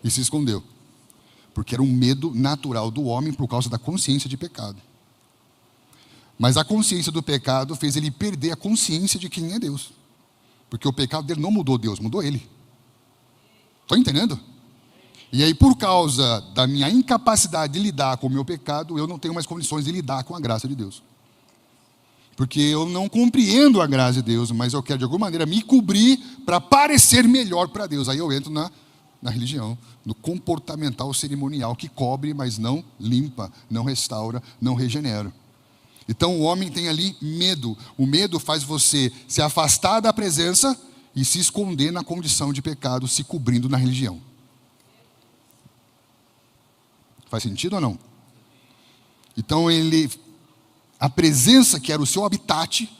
e se escondeu. Porque era um medo natural do homem por causa da consciência de pecado. Mas a consciência do pecado fez ele perder a consciência de quem é Deus. Porque o pecado dele não mudou Deus, mudou ele. Estão entendendo? E aí, por causa da minha incapacidade de lidar com o meu pecado, eu não tenho mais condições de lidar com a graça de Deus. Porque eu não compreendo a graça de Deus, mas eu quero de alguma maneira me cobrir para parecer melhor para Deus. Aí eu entro na religião, no comportamental cerimonial, que cobre, mas não limpa, não restaura, não regenera. Então o homem tem ali medo. O medo faz você se afastar da presença e se esconder na condição de pecado, se cobrindo na religião. Faz sentido ou não? Então a presença, que era o seu habitat,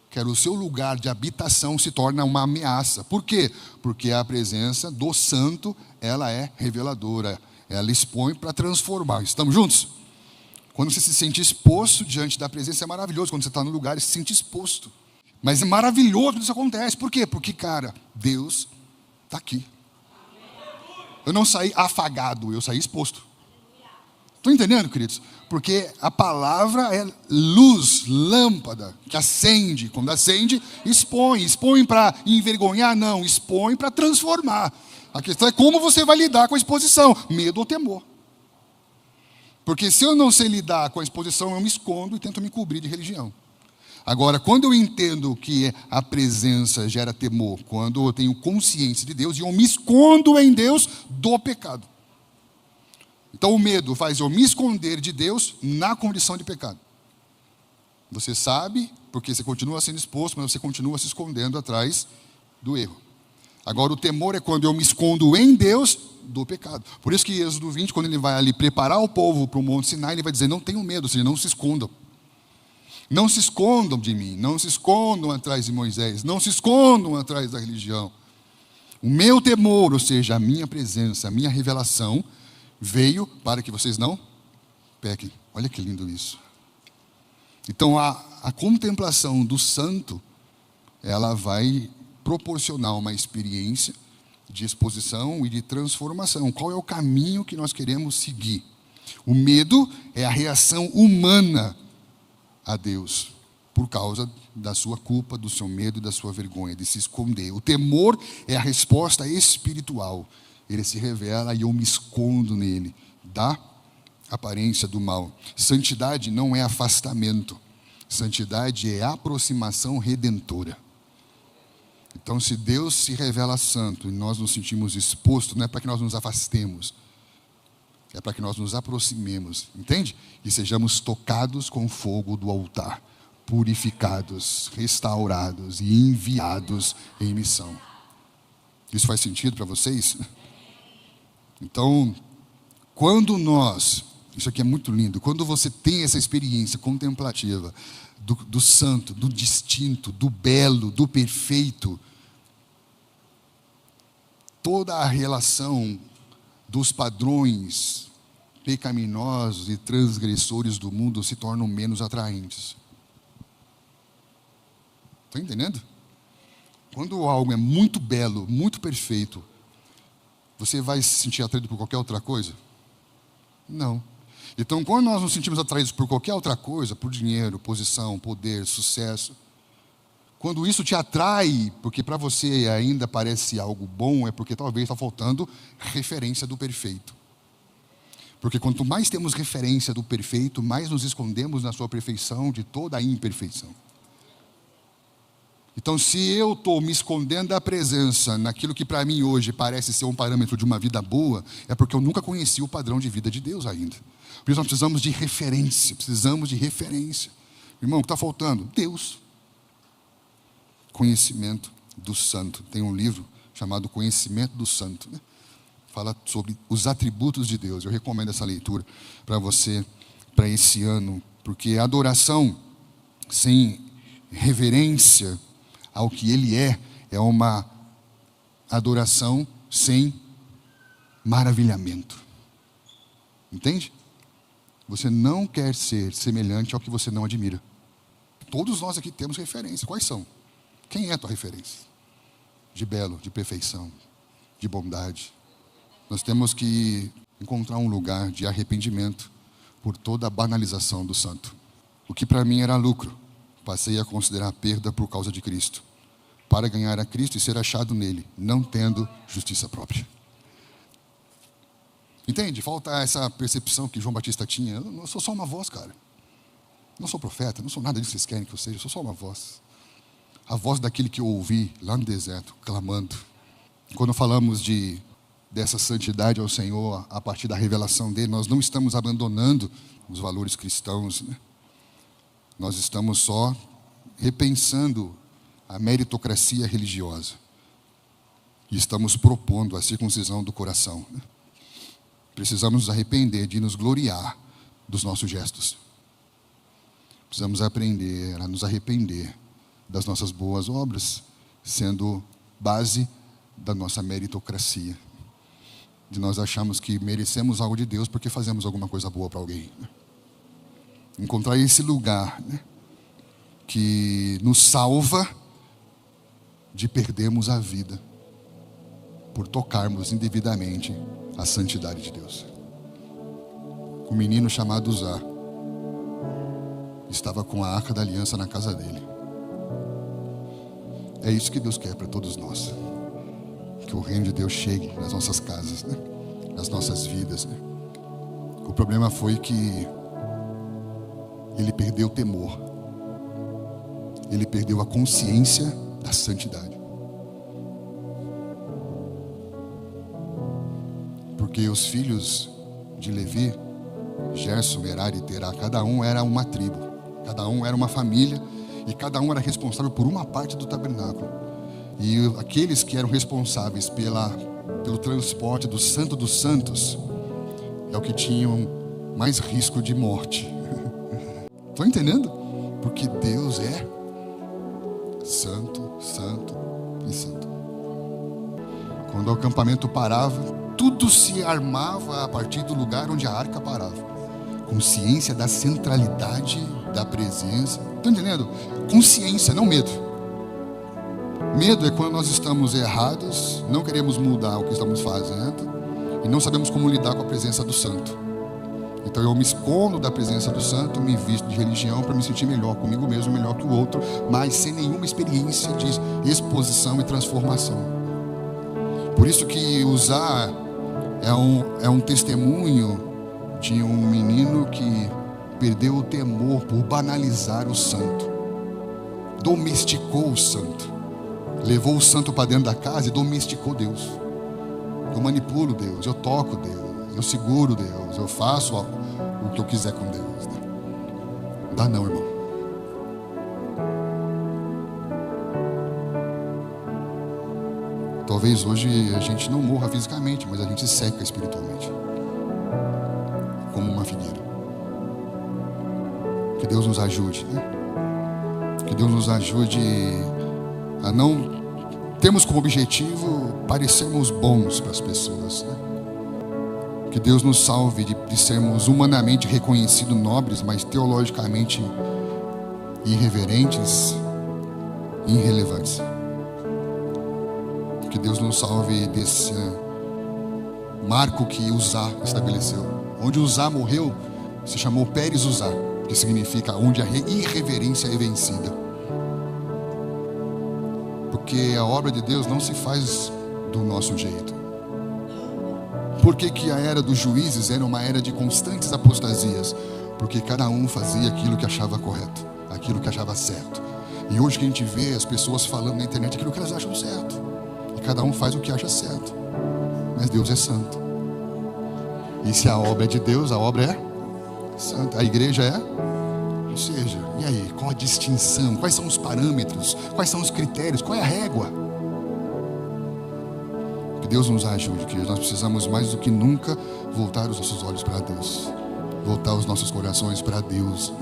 que era o seu lugar de habitação, se torna uma ameaça. Por quê? Porque a presença do santo, ela é reveladora. Ela expõe para transformar. Estamos juntos? Quando você se sente exposto diante da presença, é maravilhoso. Quando você está no lugar e se sente exposto. Mas é maravilhoso quando isso acontece. Por quê? Porque, cara, Deus está aqui. Eu não saí afagado, eu saí exposto. Estão entendendo, queridos? Porque a palavra é luz, lâmpada, que acende. Quando acende, expõe. Expõe para envergonhar? Não, expõe para transformar. A questão é como você vai lidar com a exposição. Medo ou temor. Porque se eu não sei lidar com a exposição, eu me escondo e tento me cobrir de religião. Agora, quando eu entendo que a presença gera temor, quando eu tenho consciência de Deus e eu me escondo em Deus do pecado. Então o medo faz eu me esconder de Deus na condição de pecado. Você sabe, porque você continua sendo exposto, mas você continua se escondendo atrás do erro. Agora o temor é quando eu me escondo em Deus do pecado. Por isso que Êxodo 20, quando ele vai ali preparar o povo para o Monte Sinai, ele vai dizer, não tenham medo, ou seja, não se escondam. Não se escondam de mim, não se escondam atrás de Moisés, não se escondam atrás da religião. O meu temor, ou seja, a minha presença, a minha revelação, veio para que vocês não pequem. Olha que lindo isso. Então a contemplação do santo, ela vai proporcionar uma experiência de exposição e de transformação. Qual é o caminho que nós queremos seguir? O medo é a reação humana a Deus, por causa da sua culpa, do seu medo e da sua vergonha, de se esconder. O temor é a resposta espiritual. Ele se revela e eu me escondo nele, da aparência do mal. Santidade não é afastamento. Santidade é aproximação redentora. Então, se Deus se revela santo e nós nos sentimos expostos, não é para que nós nos afastemos, é para que nós nos aproximemos, entende? E sejamos tocados com o fogo do altar, purificados, restaurados e enviados em missão. Isso faz sentido para vocês? Então, quando nós, isso aqui é muito lindo, quando você tem essa experiência contemplativa do santo, do distinto, do belo, do perfeito, toda a relação dos padrões pecaminosos e transgressores do mundo se tornam menos atraentes. Está entendendo? Quando algo é muito belo, muito perfeito, você vai se sentir atraído por qualquer outra coisa? Não. Então, quando nós nos sentimos atraídos por qualquer outra coisa, por dinheiro, posição, poder, sucesso, quando isso te atrai, porque para você ainda parece algo bom, é porque talvez está faltando referência do perfeito. Porque quanto mais temos referência do perfeito, mais nos escondemos na sua perfeição de toda a imperfeição. Então, se eu estou me escondendo da presença naquilo que para mim hoje parece ser um parâmetro de uma vida boa, é porque eu nunca conheci o padrão de vida de Deus ainda. Por isso nós precisamos de referência, Irmão, o que está faltando? Deus. Conhecimento do santo. Tem um livro chamado Conhecimento do Santo, né? Fala sobre os atributos de Deus. Eu recomendo essa leitura para você, para esse ano, porque a adoração sem reverência ao que Ele é uma adoração sem maravilhamento. Entende? Você não quer ser semelhante ao que você não admira. Todos nós aqui temos referência. Quais são? Quem é a tua referência? De belo, de perfeição, de bondade. Nós temos que encontrar um lugar de arrependimento por toda a banalização do santo. O que para mim era lucro, passei a considerar perda por causa de Cristo, para ganhar a Cristo e ser achado nele, não tendo justiça própria. Entende? Falta essa percepção que João Batista tinha. Eu sou só uma voz, cara. Não sou profeta, não sou nada disso que vocês querem que eu seja, eu sou só uma voz. A voz daquele que eu ouvi lá no deserto, clamando. Quando falamos dessa santidade ao Senhor, a partir da revelação dele, nós não estamos abandonando os valores cristãos, né? Nós estamos só repensando a meritocracia religiosa. E estamos propondo a circuncisão do coração, né? Precisamos nos arrepender de nos gloriar dos nossos gestos. Precisamos aprender a nos arrepender das nossas boas obras, sendo base da nossa meritocracia. De nós acharmos que merecemos algo de Deus porque fazemos alguma coisa boa para alguém. Encontrar esse lugar, né, que nos salva de perdermos a vida por tocarmos indevidamente a santidade de Deus. Um menino chamado Uzá estava com a arca da aliança na casa dele. É isso que Deus quer para todos nós. Que o reino de Deus chegue nas nossas casas, né? Nas nossas vidas, né? O problema foi que ele perdeu o temor. Ele perdeu a consciência da santidade. Porque os filhos de Levi, Gerson, Merari e Terá, cada um era uma tribo, cada um era uma família, e cada um era responsável por uma parte do tabernáculo. E aqueles que eram responsáveis pelo transporte do Santo dos Santos é o que tinham mais risco de morte. Estão entendendo? Porque Deus é santo, santo e santo. Quando o acampamento parava, tudo se armava a partir do lugar onde a arca parava. Consciência da centralidade da presença. Estão entendendo? Consciência, não medo. Medo é quando nós estamos errados, não queremos mudar o que estamos fazendo e não sabemos como lidar com a presença do santo. Então eu me escondo da presença do santo, me visto de religião para me sentir melhor comigo mesmo, melhor que o outro, mas sem nenhuma experiência de exposição e transformação. Por isso que usar é um testemunho de um menino que perdeu o temor por banalizar o santo, domesticou o santo, levou o santo para dentro da casa e domesticou Deus. Eu manipulo Deus, eu toco Deus, eu seguro Deus, eu faço o que eu quiser com Deus, né? Não dá não, irmão. Talvez hoje a gente não morra fisicamente, mas a gente seca espiritualmente, como uma figueira. Que Deus nos ajude, né? Que Deus nos ajude a não termos como objetivo parecermos bons para as pessoas, né? Que Deus nos salve de sermos humanamente reconhecidos nobres, mas teologicamente irreverentes e irrelevantes. Que Deus nos salve desse marco que Uzá estabeleceu. Onde Uzá morreu, se chamou Pérez Uzá, que significa onde a irreverência é vencida. Porque a obra de Deus não se faz do nosso jeito. Por que a era dos juízes era uma era de constantes apostasias? Porque cada um fazia aquilo que achava correto, aquilo que achava certo. E hoje que a gente vê as pessoas falando na internet aquilo que elas acham certo. E cada um faz o que acha certo. Mas Deus é santo. E se a obra é de Deus, a obra é santa. A igreja é? Ou seja, e aí? Qual a distinção? Quais são os parâmetros? Quais são os critérios? Qual é a régua? Que Deus nos ajude, que nós precisamos mais do que nunca voltar os nossos olhos para Deus, voltar os nossos corações para Deus.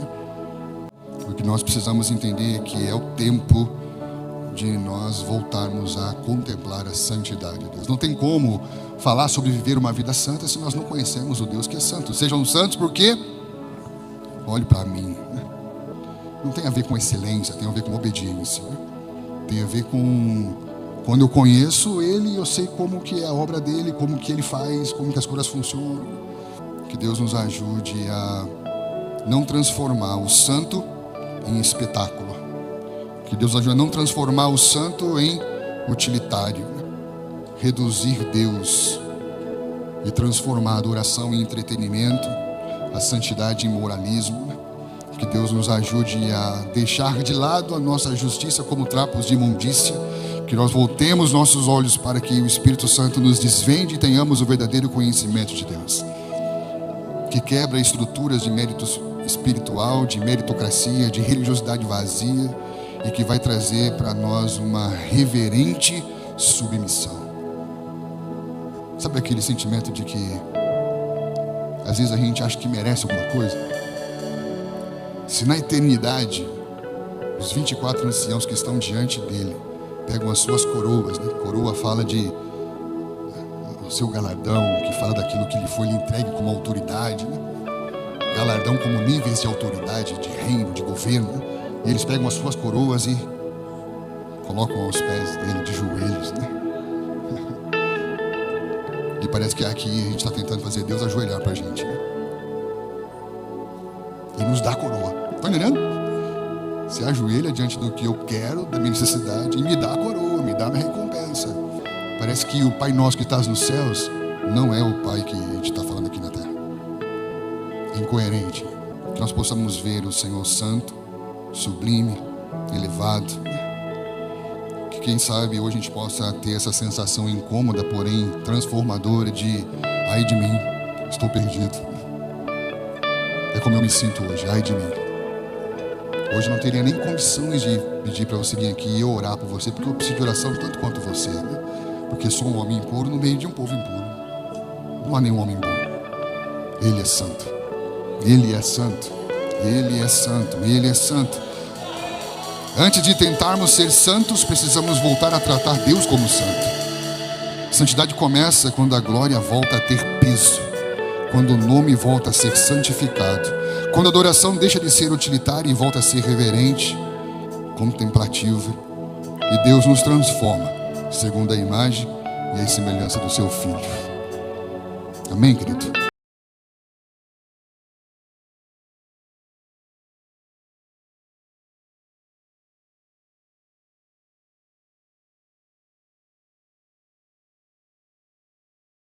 Porque nós precisamos entender que é o tempo de nós voltarmos a contemplar a santidade de Deus. Não tem como falar sobre viver uma vida santa se nós não conhecemos o Deus que é santo. Sejam santos porque olhe para mim. Não tem a ver com excelência, tem a ver com obediência. Tem a ver com quando eu conheço Ele, eu sei como que é a obra dele, como que Ele faz, como que as coisas funcionam. Que Deus nos ajude a não transformar o santo em espetáculo. Que Deus nos ajude a não transformar o santo em utilitário. Reduzir Deus e transformar a adoração em entretenimento, a santidade em moralismo. Que Deus nos ajude a deixar de lado a nossa justiça como trapos de imundícia. Que nós voltemos nossos olhos para que o Espírito Santo nos desvende e tenhamos o verdadeiro conhecimento de Deus. Que quebra estruturas de mérito espiritual, de meritocracia, de religiosidade vazia e que vai trazer para nós uma reverente submissão. Sabe aquele sentimento de que às vezes a gente acha que merece alguma coisa? Se na eternidade os 24 anciãos que estão diante dele pegam as suas coroas, né? Coroa fala de o seu galardão, que fala daquilo que lhe foi entregue como autoridade, né? Galardão como níveis de autoridade, de reino, de governo, né? E eles pegam as suas coroas e colocam aos pés dele de joelhos, né? E parece que aqui a gente está tentando fazer Deus ajoelhar para a gente, né? E nos dá a coroa. Está entendendo? Se ajoelha diante do que eu quero, da minha necessidade, e me dá a coroa, me dá a minha recompensa. Parece que o Pai nosso que está nos céus não é o Pai que a gente está falando aqui na terra. incoerente. Que nós possamos ver o Senhor santo, sublime, elevado. Que quem sabe hoje a gente possa ter essa sensação incômoda, porém transformadora de ai de mim, estou perdido. É como eu me sinto hoje, ai de mim. Hoje não teria nem condições de pedir para você vir aqui e eu orar por você, porque eu preciso de oração tanto quanto você, né? Porque sou um homem impuro no meio de um povo impuro. Não há nenhum homem bom. Ele é santo. Ele é santo. Ele é santo. Ele é santo. Antes de tentarmos ser santos, precisamos voltar a tratar Deus como santo. Santidade começa quando a glória volta a ter peso, quando o nome volta a ser santificado, quando a adoração deixa de ser utilitária e volta a ser reverente, contemplativa, e Deus nos transforma segundo a imagem e a semelhança do seu Filho. Amém, querido?